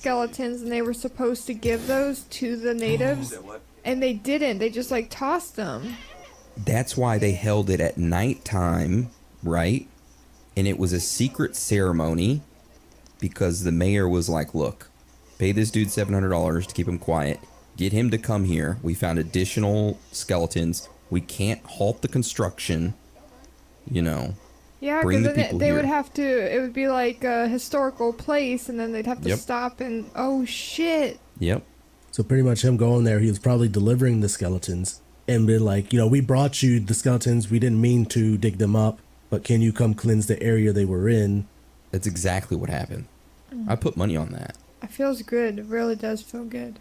skeletons, and they were supposed to give those to the natives, and they didn't. They just like tossed them. That's why they held it at nighttime, right? And it was a secret ceremony because the mayor was like, look, pay this dude $700 to keep him quiet. Get him to come here. We found additional skeletons. We can't halt the construction, you know. Yeah, because then they would have to, it would be like a historical place, and then they'd have to stop and, oh shit. Yep. So pretty much him going there, he was probably delivering the skeletons and been like, you know, we brought you the skeletons. We didn't mean to dig them up, but can you come cleanse the area they were in? That's exactly what happened. I put money on that. It feels good. It really does feel good.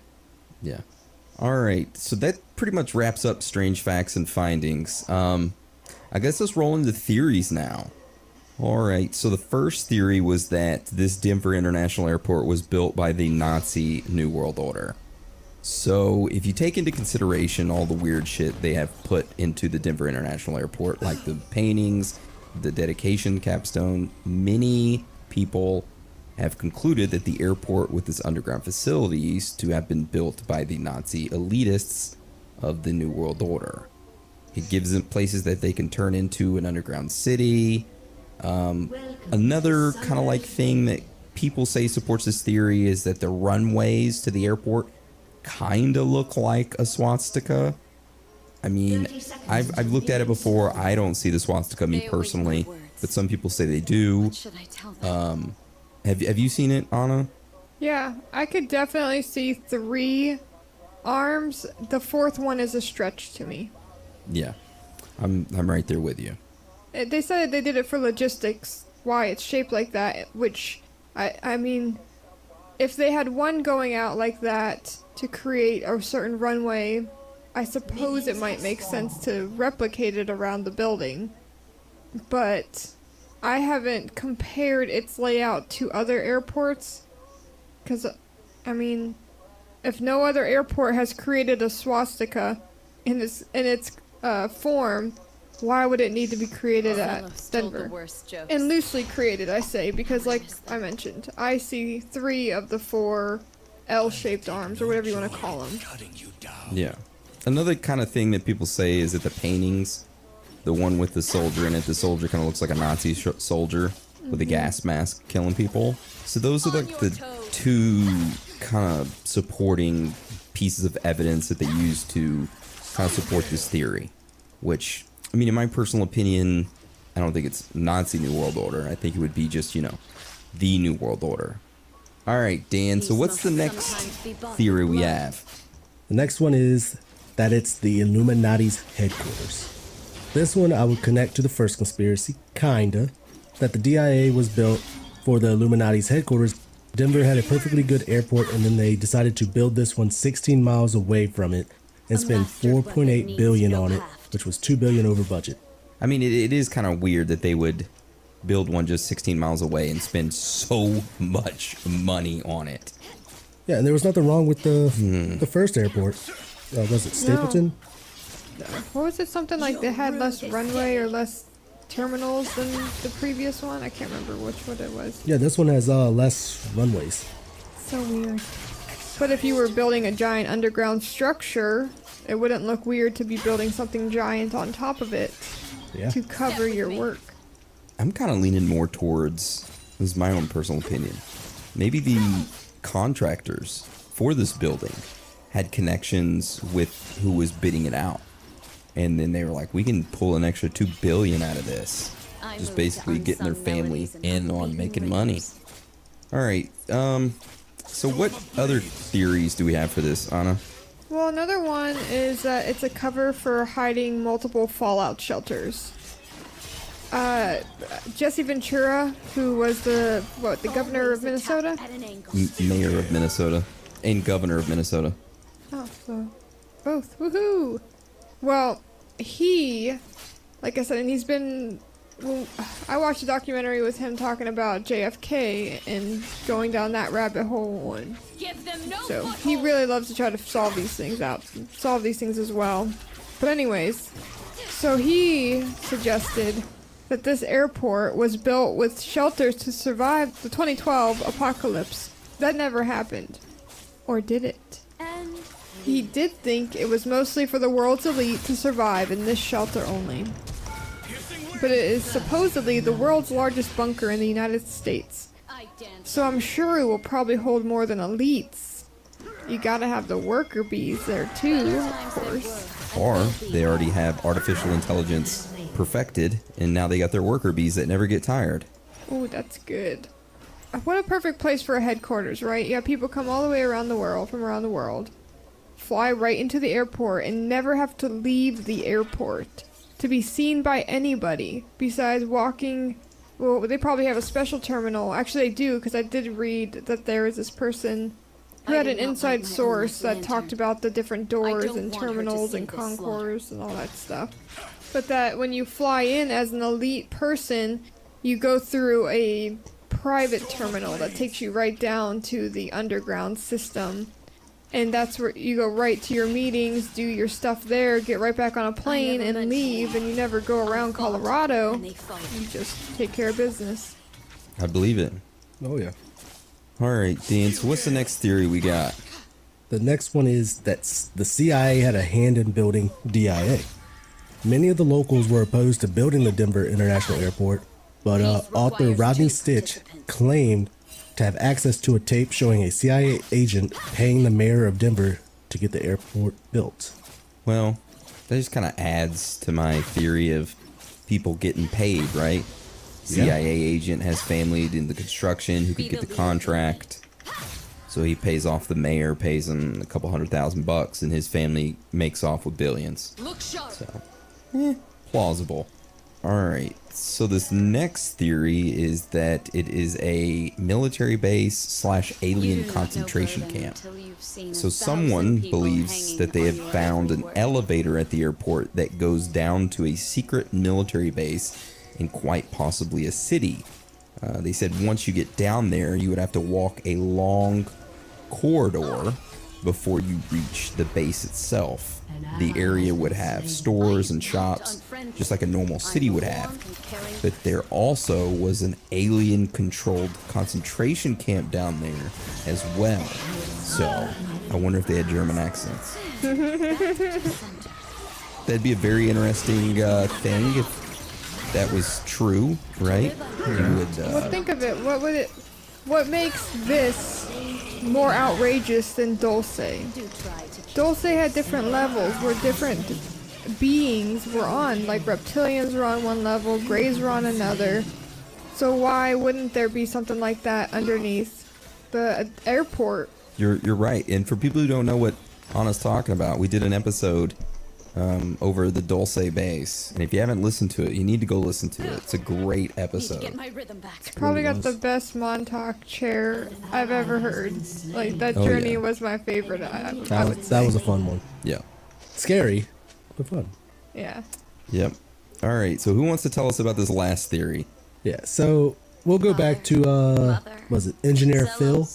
Yeah. All right. So that pretty much wraps up strange facts and findings. I guess let's roll into theories now. All right. So the first theory was that this Denver International Airport was built by the Nazi New World Order. So if you take into consideration all the weird shit they have put into the Denver International Airport, like the paintings, the dedication capstone, many people have concluded that the airport with its underground facilities to have been built by the Nazi elitists of the New World Order. It gives them places that they can turn into an underground city. Another kind of like thing that people say supports this theory is that the runways to the airport kind of look like a swastika. I mean, I've looked at it before. I don't see the swastika, me personally, but some people say they do. Have you seen it, Anna? Yeah, I could definitely see 3 arms. The 4th one is a stretch to me. Yeah, I'm right there with you. They said they did it for logistics, why it's shaped like that, which, I mean, if they had one going out like that to create a certain runway, I suppose it might make sense to replicate it around the building. But I haven't compared its layout to other airports, because, I mean, if no other airport has created a swastika in its form, why would it need to be created at Denver? And loosely created, I say, because like I mentioned, I see 3 of the 4 L-shaped arms, or whatever you want to call them. Yeah. Another kind of thing that people say is that the paintings, the one with the soldier in it, the soldier kind of looks like a Nazi soldier with a gas mask killing people. So those are like the 2 kind of supporting pieces of evidence that they use to kind of support this theory, which, I mean, in my personal opinion, I don't think it's Nazi New World Order. I think it would be just, you know, the New World Order. All right, Dan, so what's the next theory we have? The next one is that it's the Illuminati's headquarters. This one I would connect to the first conspiracy, kinda, that the DIA was built for the Illuminati's headquarters. Denver had a perfectly good airport, and then they decided to build this one 16 miles away from it and spend $4.8 billion on it, which was $2 billion over budget. I mean, it is kind of weird that they would build one just 16 miles away and spend so much money on it. Yeah, and there was nothing wrong with the first airport. Was it Stapleton? No. What was it? Something like they had less runway or less terminals than the previous one? I can't remember which one it was. Yeah, this one has less runways. So weird. But if you were building a giant underground structure, it wouldn't look weird to be building something giant on top of it to cover your work. I'm kind of leaning more towards, this is my own personal opinion, maybe the contractors for this building had connections with who was bidding it out. And then they were like, we can pull an extra $2 billion out of this. Just basically getting their family in on making money. All right. So what other theories do we have for this, Anna? Well, another one is that it's a cover for hiding multiple fallout shelters. Jesse Ventura, who was the governor of Minnesota? Mayor of Minnesota and governor of Minnesota. Oh, so both. Woohoo! Well, he, like I said, and he's been... Well, I watched a documentary with him talking about JFK and going down that rabbit hole, and so he really loves to try to solve these things as well. But anyways, so he suggested that this airport was built with shelters to survive the 2012 apocalypse, that never happened. Or did it? And He did think it was mostly for the world's elite to survive in this shelter only. But it is supposedly the world's largest bunker in the United States. I dance. So I'm sure it will probably hold more than elites. You gotta have the worker bees there too, of course. Or they already have artificial intelligence perfected, and now they got their worker bees that never get tired. Oh, that's good. What a perfect place for a headquarters, right? You have people come all the way around the world, from around the world, fly right into the airport, and never have to leave the airport to be seen by anybody besides walking. Well, they probably have a special terminal. Actually, they do, because I did read that there is this person who had an inside source that talked about the different doors and terminals and concourse and all that stuff. But that when you fly in as an elite person, you go through a private terminal that takes you right down to the underground system. And that's where you go right to your meetings, do your stuff there, get right back on a plane and leave, and you never go around Colorado. You just take care of business. I believe it. Oh yeah. Alright, Dean, so what's the next theory we got? The next one is that the CIA had a hand in building DIA. Many of the locals were opposed to building the Denver International Airport, but author Rodney Stitch claimed to have access to a tape showing a CIA agent paying the mayor of Denver to get the airport built. Well, that just kind of adds to my theory of people getting paid, right? CIA agent has family in the construction who could get the contract. So he pays off the mayor, pays him a couple $100,000, and his family makes off with billions. Look sharp. So, plausible. Alright, so this next theory is that it is a military base slash alien concentration camp. So someone believes that they have found an elevator at the airport that goes down to a secret military base in quite possibly a city. They said once you get down there, you would have to walk a long corridor before you reach the base itself. The area would have stores and shops, just like a normal city would have. But there also was an alien-controlled concentration camp down there as well. So, I wonder if they had German accents. That'd be a very interesting thing if that was true, right? You would, Well, think of it. What makes this more outrageous than Dulce? Dulce had different levels where different beings were on. Like reptilians were on one level, greys were on another. So why wouldn't there be something like that underneath the airport? You're right. And for people who don't know what Anna's talking about, we did an episode over the Dulce base, and if you haven't listened to it, you need to go listen to it. It's a great episode. Get my rhythm back. Probably got the best Montauk chair I've ever heard. Like that Oh, journey yeah. was my favorite. I would That say. was a fun one. Yeah. Scary, but fun. Yeah. Yep. All right. So who wants to tell us about this last theory? Yeah, so we'll go back to, was it Engineer Phil?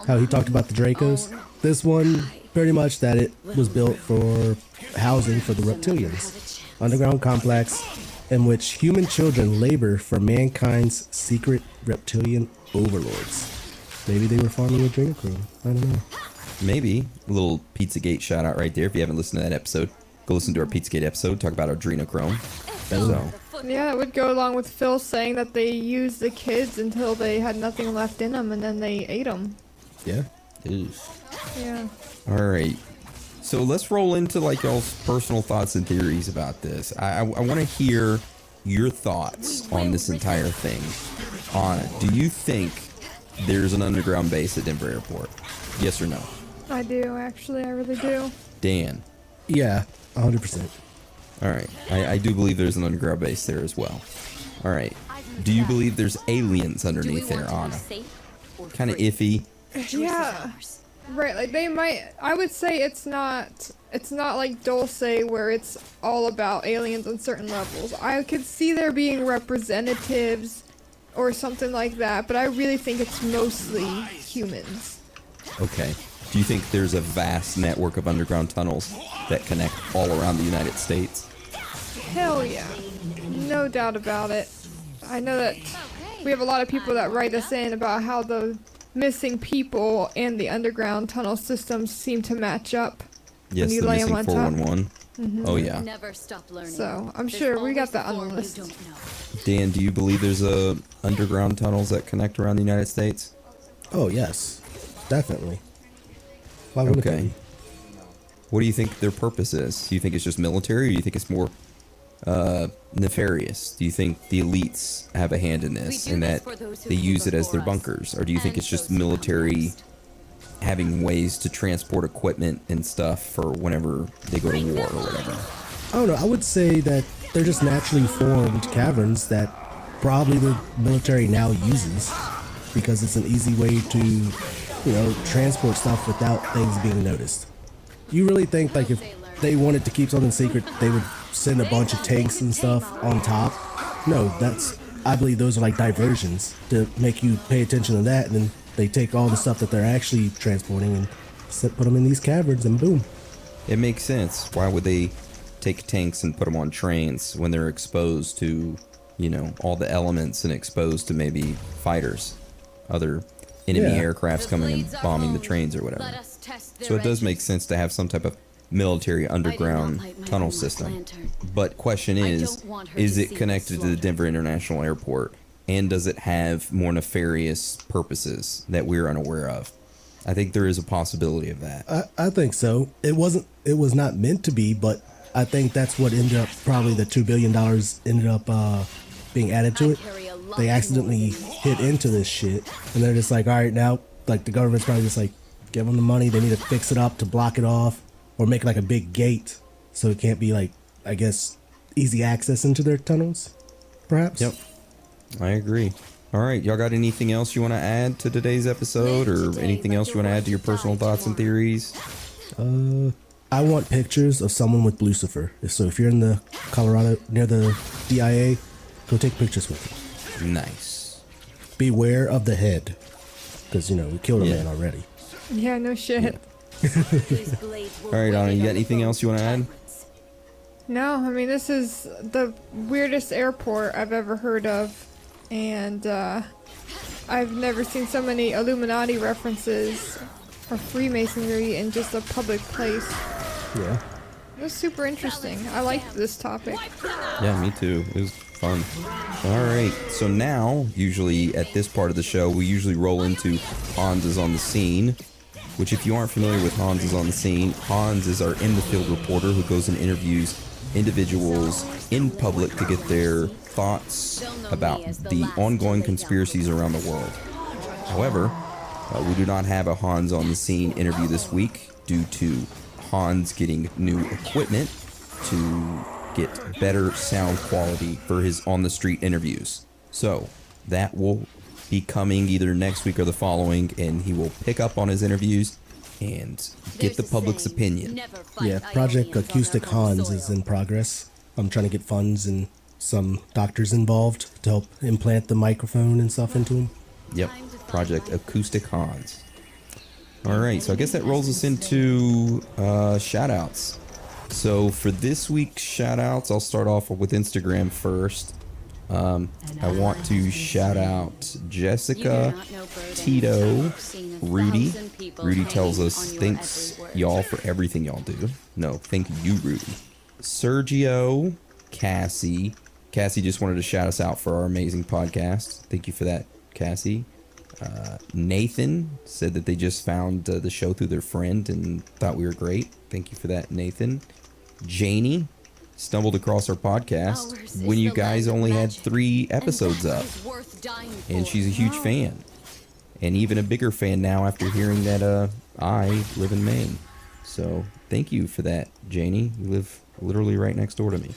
How he talked about the Dracos. This one, pretty much that it was built for housing for the reptilians. Underground complex in which human children labor for mankind's secret reptilian overlords. Maybe they were farming adrenochrome. I don't know. Maybe a little Pizzagate shout out right there. If you haven't listened to that episode, go listen to our Pizzagate episode. Talk about adrenochrome. So Yeah, that would go along with Phil saying that they used the kids until they had nothing left in them and then they ate them. Yeah. Yeah. all right. So let's roll into like y'all's personal thoughts and theories about this. I want to hear your thoughts on this entire thing. Anna, do you think there's an underground base at Denver Airport? Yes or no? I do, actually. I really do. Dan. Yeah, 100%. All right. I do believe there's an underground base there as well. All right. Do you believe there's aliens underneath there, Anna? Kind of iffy. Yeah. Right, like they might, I would say it's not like Dulce where it's all about aliens on certain levels. I could see there being representatives or something like that, but I really think it's mostly humans. Okay. Do you think there's a vast network of underground tunnels that connect all around the United States? Hell yeah. No doubt about it. I know that we have a lot of people that write us in about how the missing people and the underground tunnel systems seem to match up. Yes, when you the lay 'em missing on top. 411. Oh yeah. Never stop learning. So I'm There's sure we got always that on more the you list. don't know. Dan, do you believe there's underground tunnels that connect around the United States? Oh yes, definitely. Why wouldn't Okay. they be? What do you think their purpose is? Do you think it's just military, or do you think it's more nefarious? Do you think the elites have a hand in this, We do and this that for those who they came use it as their before us, bunkers, or do you think and it's just those who come military next. having ways to transport equipment and stuff for whenever they go to war or whatever? I don't know. I would say that they're just naturally formed caverns that probably the military now uses because it's an easy way to, transport stuff without things being noticed. You really think like if they wanted to keep something secret, they would send a bunch of tanks and stuff on top? No, I believe those are like diversions to make you pay attention to that, and then they take all the stuff that they're actually transporting and put them in these caverns, and boom. It makes sense. Why would they take tanks and put them on trains when they're exposed to, all the elements and exposed to maybe fighters, other enemy Yeah. aircrafts coming and bombing the trains or whatever? So it does make sense to have some type of military underground light my tunnel own system. lantern. But question I is don't want her it to see connected the to the slaughter. Denver International Airport? And does it have more nefarious purposes that we're unaware of? I think there is a possibility of that. I think so. It was not meant to be, but I think that's what ended up, probably the $2 billion ended up being added to I it. carry a lot They accidentally more than you. hit into this shit, and they're just like, all right, now, like the government's probably just like, give them the money. They need to fix it up to block it off, or make like a big gate so it can't be like, I guess, easy access into their tunnels, perhaps. Yep. I agree. All right, y'all got anything else you want to add to today's episode, or anything else you want to add to your personal thoughts and theories? I want pictures of someone with Lucifer. So if you're in the Colorado near the DIA, go take pictures with me. Nice. Beware of the head, because we killed a Yeah. man already. Yeah, no shit. These blades will All right, Anna, wait you got on the anything else you want to add? tyrants. No, I mean, this is the weirdest airport I've ever heard of. And I've never seen so many Illuminati references or Freemasonry in just a public place. Yeah. It was super interesting. I liked this topic. Yeah, me too. It was fun. All right, so now, usually at this part of the show, we usually roll into Hans is on the scene, which if you aren't familiar with Hans is on the scene, Hans is our in-the-field reporter who goes and interviews individuals in public to get their thoughts about the ongoing conspiracies around the world. However, we do not have a Hans on the scene interview this week due to Hans getting new equipment to get better sound quality for his on the street interviews. So that will be coming either next week or the following, and he will pick up on his interviews and get There's the a public's saying, opinion. never fight Yeah, Project Ionians on Acoustic their home Hans is soil. in progress. I'm trying to get funds and some doctors involved to help implant the microphone and stuff into him. Yep, Project Acoustic Hans. All right, so I guess that rolls us into shout-outs. So for this week's shout-outs, I'll start off with Instagram first. I want to shout out Jessica, Tito, Rudy. Rudy tells us, thanks y'all for everything y'all do. No, thank you, Rudy. Sergio, Cassie. Cassie just wanted to shout us out for our amazing podcast. Thank you for that, Cassie. Nathan said that they just found the show through their friend and thought we were great. Thank you for that, Nathan. Janie stumbled across our podcast when you guys only had 3 episodes up, and she's a huge fan, and even a bigger fan now after hearing that I live in Maine. So thank you for that, Janie. You live literally right next door to me.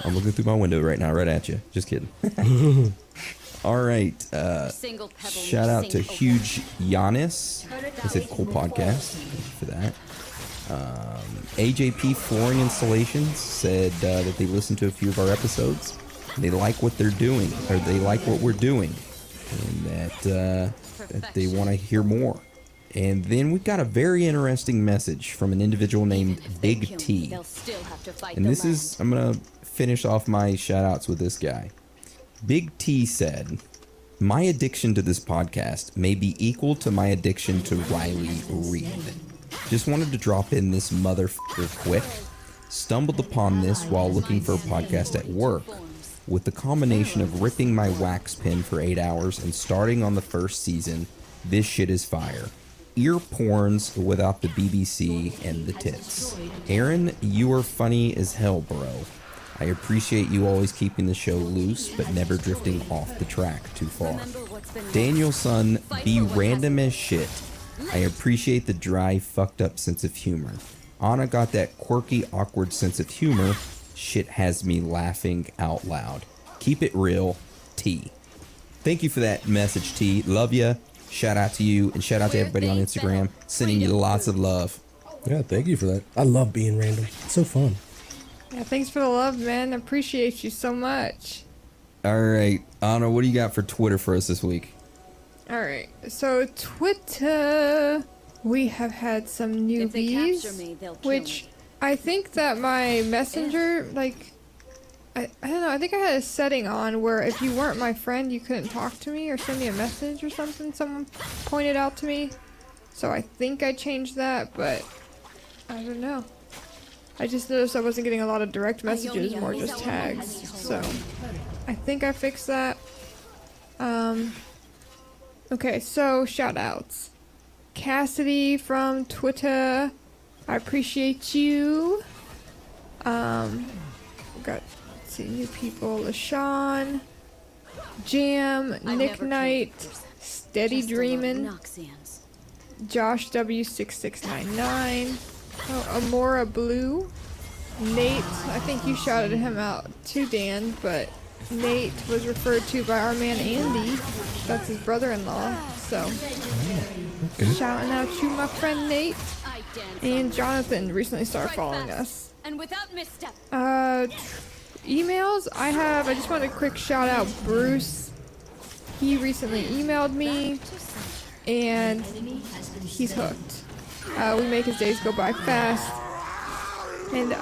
I'm looking through my window right now, right at you. Just kidding. All right. Shout out to Huge Giannis. He said, cool podcast. Thank you for that. AJP Flooring Installations said that they listened to a few of our episodes. They like what they're doing, or they like what we're doing, and that they want to hear more. And then we got a very interesting message from an individual named Big T. And this is, I'm going to finish off my shout outs with this guy. Big T said, My addiction to this podcast may be equal to my addiction to Riley Reid. Just wanted to drop in this motherfucker quick. Stumbled upon this while looking for a podcast at work. With the combination of ripping my wax pen for 8 hours and starting on the first season, this shit is fire. Ear porns without the BBC and the tits. Aaron, you are funny as hell, bro. I appreciate you always keeping the show loose, but never drifting off the track too far. Danielson, be random as shit. I appreciate the dry, fucked up sense of humor. Anna got that quirky, awkward sense of humor. Shit has me laughing out loud. Keep it real, T. Thank you for that message, T. Love ya. Shout out to you, and shout out to everybody on Instagram. Sending you lots of love. Yeah, thank you for that. I love being random. It's so fun. Yeah, thanks for the love, man. Appreciate you so much. All right, Anna, what do you got for Twitter for us this week? All right, so Twitter, we have had some If they capture newbies, me, they'll kill which me. I think that my messenger, like, I don't know, I think I had a setting on where if you weren't my friend, you couldn't talk to me or send me a message or something. Someone pointed out to me. So I think I changed that, but I don't know. I just noticed I wasn't getting a lot of direct messages, more just tags. So I think I fixed that. Okay, so shout outs. Cassidy from Twitter, I appreciate you. Got, let's see, new people. LaShawn, Jam, Nick Knight, Steady Dreamin', Josh W6699, Amora Blue, Nate, I think you shouted him out too, Dan, but Nate was referred to by our man Andy. That's his brother-in-law, so shouting out to my friend Nate. And Jonathan recently started following us. And without misstep. Emails, I just want a quick shout out Bruce. He recently emailed me and he's hooked. We make his days go by fast, and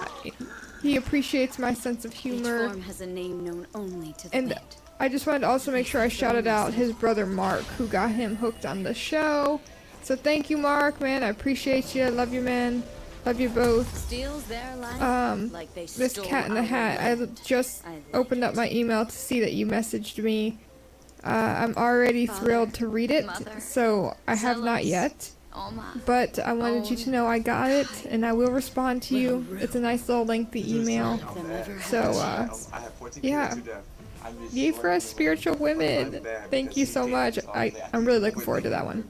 he appreciates my sense of humor. Each form has a name known only to the And bit. I just wanted to also make sure I shouted out his brother Mark, who got him hooked on the show. So thank you, Mark, man. I appreciate you. I love you, man. Love you both. Steals their life like they This stole cat in the our hat. I land. just opened up my email to see that you messaged me. I'm already thrilled to read it, Mother, so I have not Zelos, yet. Oma, But I wanted you to know I got it, and I will respond to you. It's a nice little lengthy email. them ever had So, a chance. yeah. Yay for us spiritual women. Thank you so much. I'm really looking forward to that one.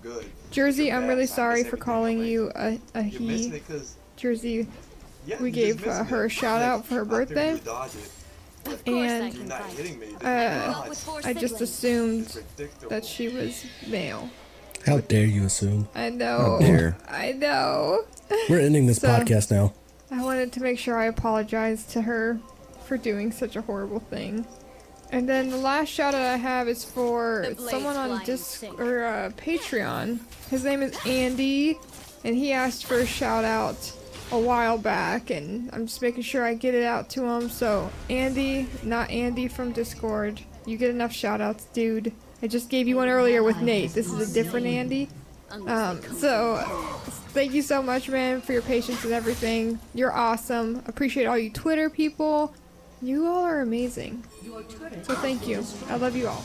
Jersey, I'm really sorry for calling you a he. Jersey, we gave her a shout out for her birthday. Of course I And can fight. I just assumed that she was male. How dare you assume? I know. How dare. I know. We're ending this So- podcast now. I wanted to make sure I apologized to her for doing such a horrible thing. And then the last shout out I have is for The blades someone on fly in sync. Patreon. His name is Andy, and he asked for a shout out a while back, and I'm just making sure I get it out to him. So Andy, not Andy from Discord, you get enough shout outs, dude. I just gave you one earlier with Nate. This is a different Andy. So thank you so much, man, for your patience and everything. You're awesome. Appreciate all you Twitter people. You all are amazing. So thank you. I love you all.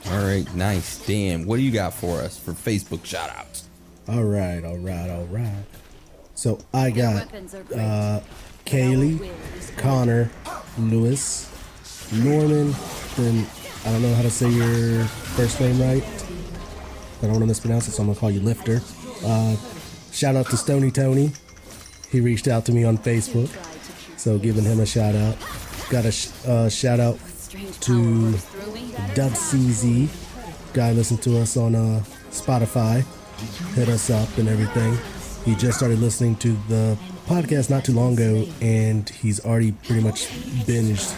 All right, nice. Dan, what do you got for us for Facebook shoutouts? All right. So I got Weapons are great. Kaylee, Connor, Lewis, Norman, then I don't know how to say your first name right. I don't want to mispronounce it, so I'm going to call you Lifter. Shout out to Stony Tony. He reached out to me on Facebook, so giving him a shout out. Got a shout out Strange to power course through me. Dub CZ. Guy listened to us on Spotify. Hit us up and everything. He just started listening to the podcast not too long ago, and he's already pretty much binged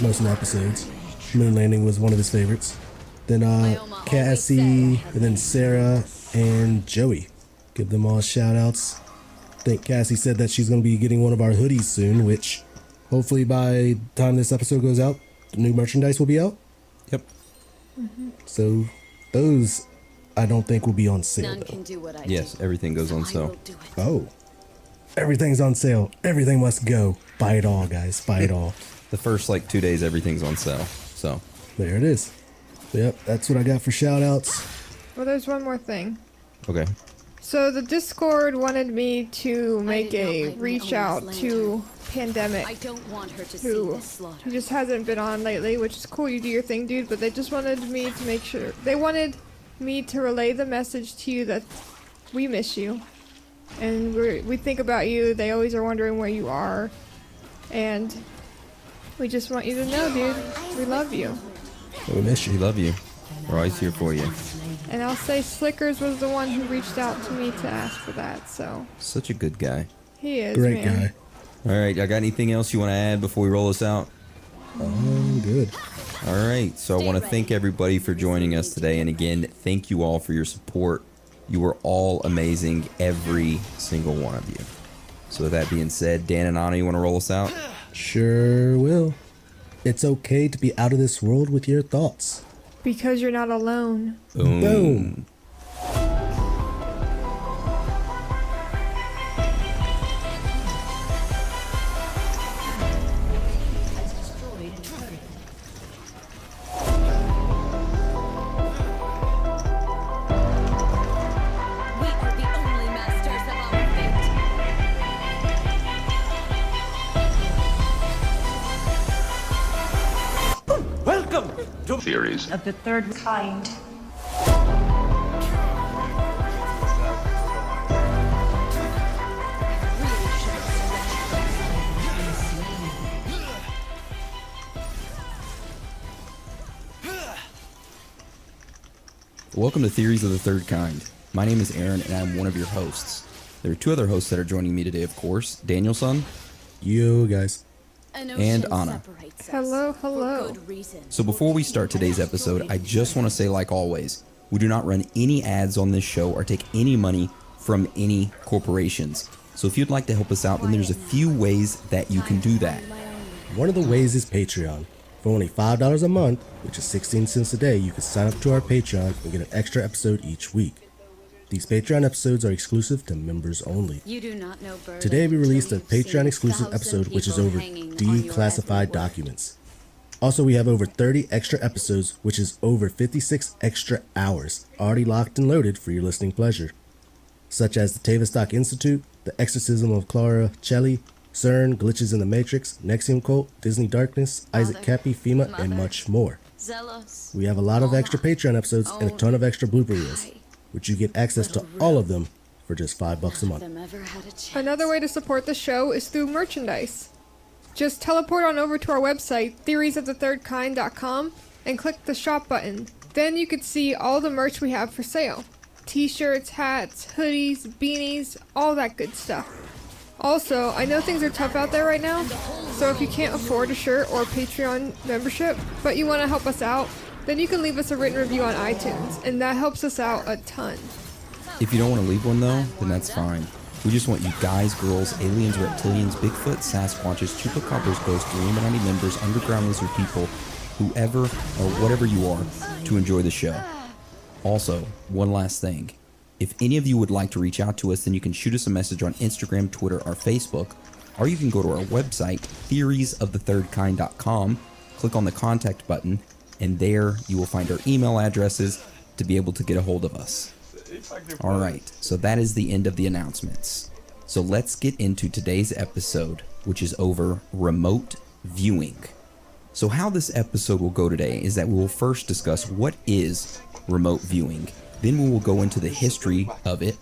most of the episodes. Moon Landing was one of his favorites. Then Cassie, and then Sarah and Joey. Give them all shout outs. I think Cassie said that she's going to be getting one of our hoodies soon, which hopefully by the time this episode goes out, the new merchandise will be out. Yep. So those I don't think will be on sale None though. can do what I Yes, do. everything goes So on I sale. will do it. Oh, everything's on sale. Everything must go. Buy it all, guys. Buy it all. The first like 2 days, everything's on sale. So There it is. Yep, that's what I got for shout outs. Well, there's one more thing. okay. So the Discord wanted me to make did not a like my reach own out slander. to Pandemic, I don't want her to see who this slaughter. he just hasn't been on lately, which is cool. You do your thing, dude. But they just wanted me to make sure. They wanted me to relay the message to you that we miss you, and we think about you. They always are wondering where you are, and we just want you to know, dude. We love you. We miss We you. love you. We're always here for you. And I'll say Slickers was the one who reached out to me to ask for that. So Such a good guy. he is, Great man. guy. All right, I got anything else you want to add before we roll this out? Good. All right, so I want to thank everybody for joining us today. And again, thank you all for your support. You were all amazing, every single one of you. So with that being said, Dan and Anna, you want to roll us out? Sure will. It's okay to be out of this world with your thoughts. Because you're not alone. Boom. We are the only masters of our fate. Welcome to Theories. of the third kind. Welcome to Theories of the Third Kind. My name is Aaron, and I'm one of your hosts. There are two other hosts that are joining me today, of course. Danielson. Yo, guys. An And ocean Anna. separates us Hello, for hello. good reason. So before we start today's episode, I just want to say, like always, we do not run any ads on this show or take any money from any corporations. So if you'd like to help us out, then there's a few ways that you can do that. One of the ways is Patreon. For only $5 a month, which is 16 cents a day, you can sign up to our Patreon and get an extra episode each week. These Patreon episodes are exclusive to members only. You do not know Berlin Today we released a till you've seen Patreon exclusive 1,000 episode which is people over hanging on your declassified every word. documents. Also, we have over 30 extra episodes, which is over 56 extra hours, already locked and loaded for your listening pleasure. Such as the Tavistock Institute, The Exorcism of Clara Celli, CERN, Glitches in the Matrix, Nexium Cult, Disney Darkness, Isaac Mother, Cappy, FEMA, and Mother. much more. Zealous. We have a lot of All extra my Patreon episodes and a ton of extra blooper reels, I- which you get access to all of them for just $5 a month. Them ever had a chance. Another way to support the show is through merchandise. Just teleport on over to our website, theoriesofthethirdkind.com, and click the shop button. Then you can see all the merch we have for sale. T-shirts, hats, hoodies, beanies, all that good stuff. Also, I know things are tough out there right now, so if you can't afford a shirt or a Patreon membership, but you want to help us out, then you can leave us a written review on iTunes, and that helps us out a ton. If you don't want to leave one though, then that's fine. We just want you guys, girls, aliens, reptilians, Bigfoot, Sasquatches, Chupacabras, ghosts, Illuminati members, underground lizard people, whoever or whatever you are, to enjoy the show. Also, one last thing. If any of you would like to reach out to us, then you can shoot us a message on Instagram, Twitter, or Facebook, or you can go to our website, theoriesofthethirdkind.com, click on the contact button, and there you will find our email addresses to be able to get a hold of us. Alright, so that is the end of the announcements. So let's get into today's episode, which is over remote viewing. So how this episode will go today is that we will first discuss what is remote viewing. Then we will go into the history of it,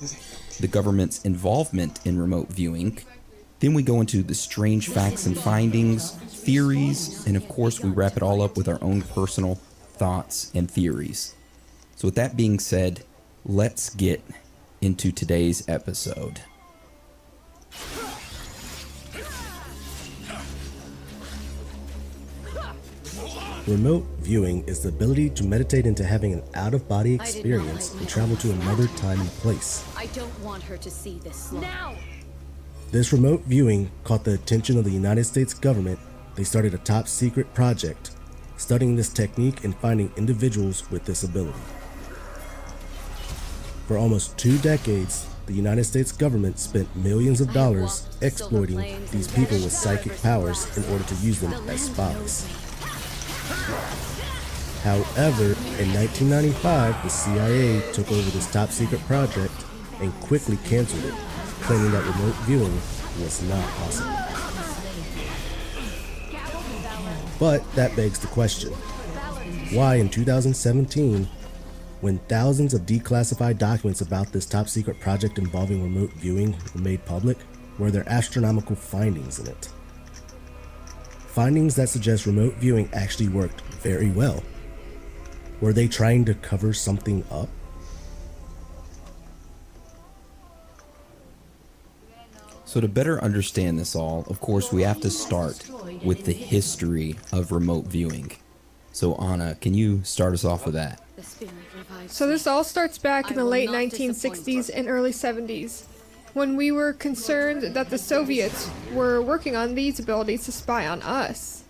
the government's involvement in remote viewing. Then we go into the strange facts and findings, theories, and of course we wrap it all up with our own personal thoughts and theories. So with that being said, let's get into today's episode. Remote viewing is the ability to meditate into having an out-of-body experience and travel to another time and place. I don't want her to see this slaughter. Now! This remote viewing caught the attention of the United States government. They started a top-secret project studying this technique and finding individuals with this ability. For almost 2 decades, the United States government spent millions of dollars exploiting these people with psychic powers in order to use them as spies. However, in 1995, the CIA took over this top secret project and quickly canceled it, claiming that remote viewing was not possible. But that begs the question, why in 2017, when thousands of declassified documents about this top secret project involving remote viewing were made public, were there astronomical findings in it? Findings that suggest remote viewing actually worked very well. Were they trying to cover something up? So to better understand this all, of course, we have to start with the history of remote viewing. So Anna, can you start us off with that? The spirit revives So this me. all starts back in I the will late not 1960s disappoint. and early 70s, when we were concerned that the Soviets were working on these abilities to spy on us.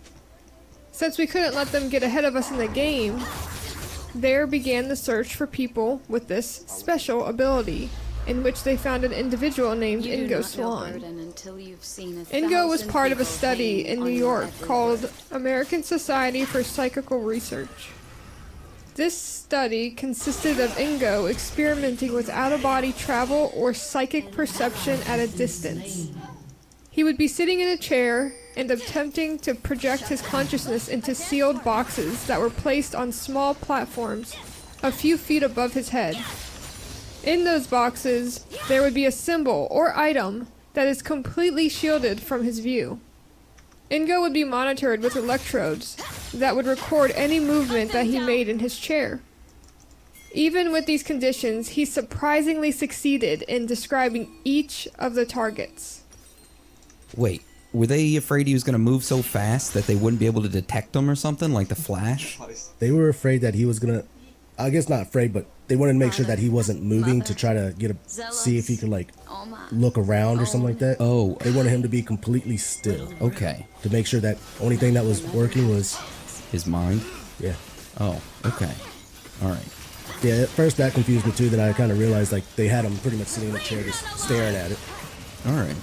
Since we couldn't let them get ahead of us in the game, there began the search for people with this special ability, in which they found an individual named You do Ingo not know Swan. burden until you've seen a Ingo was thousand part of a people study hanging in New on your York every called word. American Society for Psychical Research. This study consisted of Ingo experimenting with out-of-body travel or psychic perception at a distance. He would be sitting in a chair and attempting to project his consciousness into sealed boxes that were placed on small platforms a few feet above his head. In those boxes, there would be a symbol or item that is completely shielded from his view. Ingo would be monitored with electrodes that would record any movement that he made in his chair. Even with these conditions, he surprisingly succeeded in describing each of the targets. Wait, were they afraid he was going to move so fast that they wouldn't be able to detect him or something, like the Flash? They were afraid that he was gonna, I guess not afraid, but they wanted to make sure that he wasn't moving to try to get see if he could like look around or something like that. Oh. They wanted him to be completely still Okay. to make sure that only thing that was working was, His mind? yeah. Oh, okay. All right. Yeah, at first that confused me too, then I kind of realized like they had him pretty much sitting in a chair just staring at it. All right.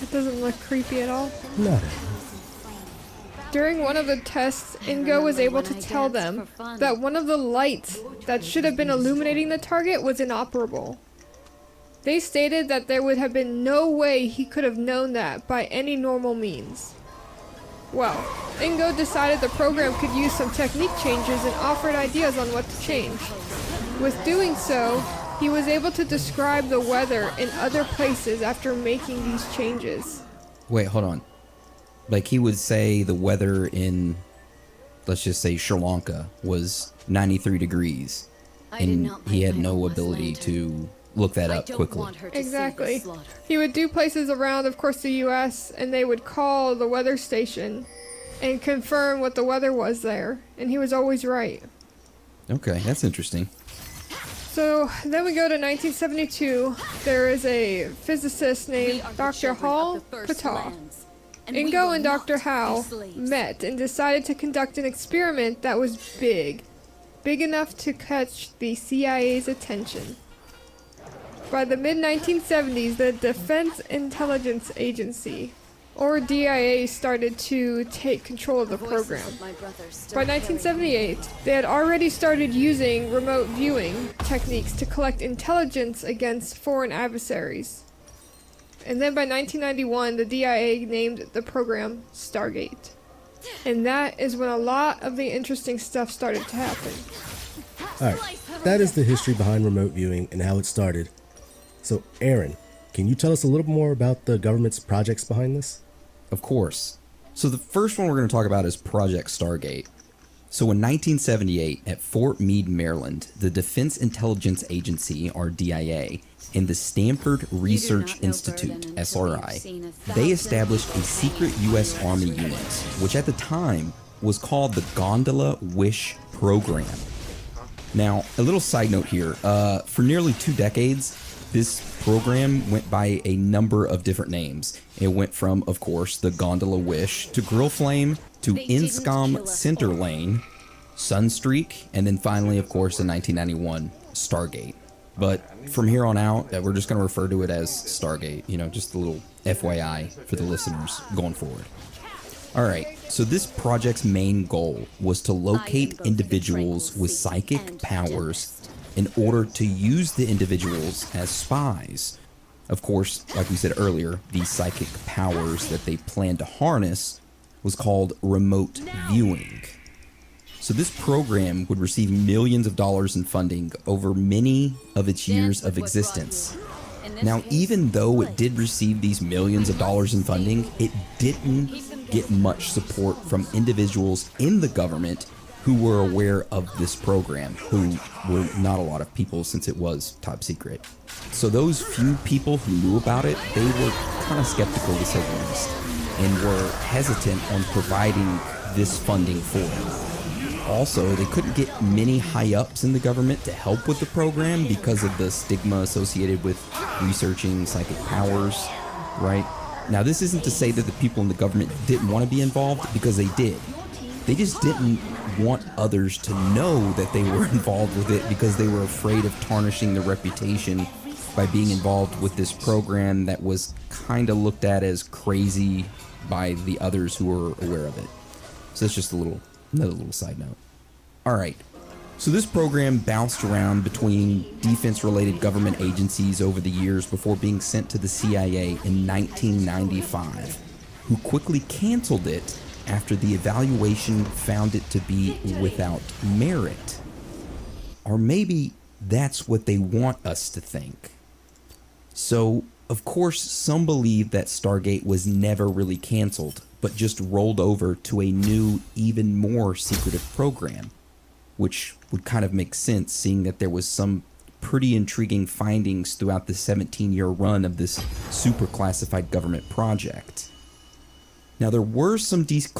It doesn't look creepy at all. Not During one of the tests, Ingo was able to tell them that one of the lights that should have been illuminating the target was inoperable. They stated that there would have been no way he could have known that by any normal means. Well, Ingo decided the program could use some technique changes and offered ideas on what to change. With doing so, he was able to describe the weather in other places after making these changes. Wait, hold on. Like he would say the weather in, let's just say Sri Lanka was 93 degrees. I did And not he light had my no own ability lantern. to look that I up don't quickly. want her to Exactly. see the slaughter. He would do places around, of course, the US, and they would call the weather station and confirm what the weather was there, and he was always right. Okay, that's interesting. So then we go to 1972. There is a physicist We named are the Dr. children Hall of the first Patah. lands, and we Ingo will and not Dr. be Howe slaves. met and decided to conduct an experiment that was big enough to catch the CIA's attention. By the mid-1970s, the Defense Intelligence Agency, or DIA, started to take control of the The voices program. of my brothers still By carry 1978, they had already started using remote viewing techniques to collect intelligence against foreign adversaries. And then by 1991, the DIA named the program Stargate. And that is when a lot of the interesting stuff started to happen. Alright, that is the history behind remote viewing and how it started. So, Aaron, can you tell us a little more about the government's projects behind this? Of course. So the first one we're going to talk about is Project Stargate. So in 1978, at Fort Meade, Maryland, the Defense Intelligence Agency, or DIA, and the Stanford Research not know Institute, burden until you've SRI, seen a they thousand established a secret U.S. Army unit, which at the time was called the Gondola Wish Program. Now, a little side note here. For nearly 2 decades, this program went by a number of different names. It went from, of course, the Gondola Wish to Grill Flame to They didn't kill Inscom us Center all. Lane, Sunstreak, and then finally, of course, in 1991, Stargate. But from here on out, we're just going to refer to it as Stargate, you know, just a little FYI for the listeners going forward. Alright, so this project's main goal was to locate individuals with psychic powers in order to use the individuals as spies. Of course, like we said earlier, these psychic powers that they planned to harness was called remote viewing. So this program would receive millions of dollars in funding over many of its years of existence. Now, even though it did receive these millions of dollars in funding, it didn't get much support from individuals in the government who were aware of this program, who were not a lot of people since it was top secret. So those few people who knew about it, they were kind of skeptical to say the least, and were hesitant on providing this funding for it. Also, they couldn't get many high-ups in the government to help with the program because of the stigma associated with researching psychic powers, right? Now, this isn't to say that the people in the government didn't want to be involved, because they did. They just didn't want others to know that they were involved with it because they were afraid of tarnishing their reputation by being involved with this program that was kind of looked at as crazy by the others who were aware of it. So that's just another little side note. All right. So this program bounced around between defense-related government agencies over the years before being sent to the CIA in 1995, who quickly canceled it after the evaluation found it to be without merit. Or maybe that's what they want us to think. So, of course, some believe that Stargate was never really canceled, but just rolled over to a new, even more secretive program, which would kind of make sense, seeing that there was some pretty intriguing findings throughout the 17-year run of this super classified government project. Now, there were some declassified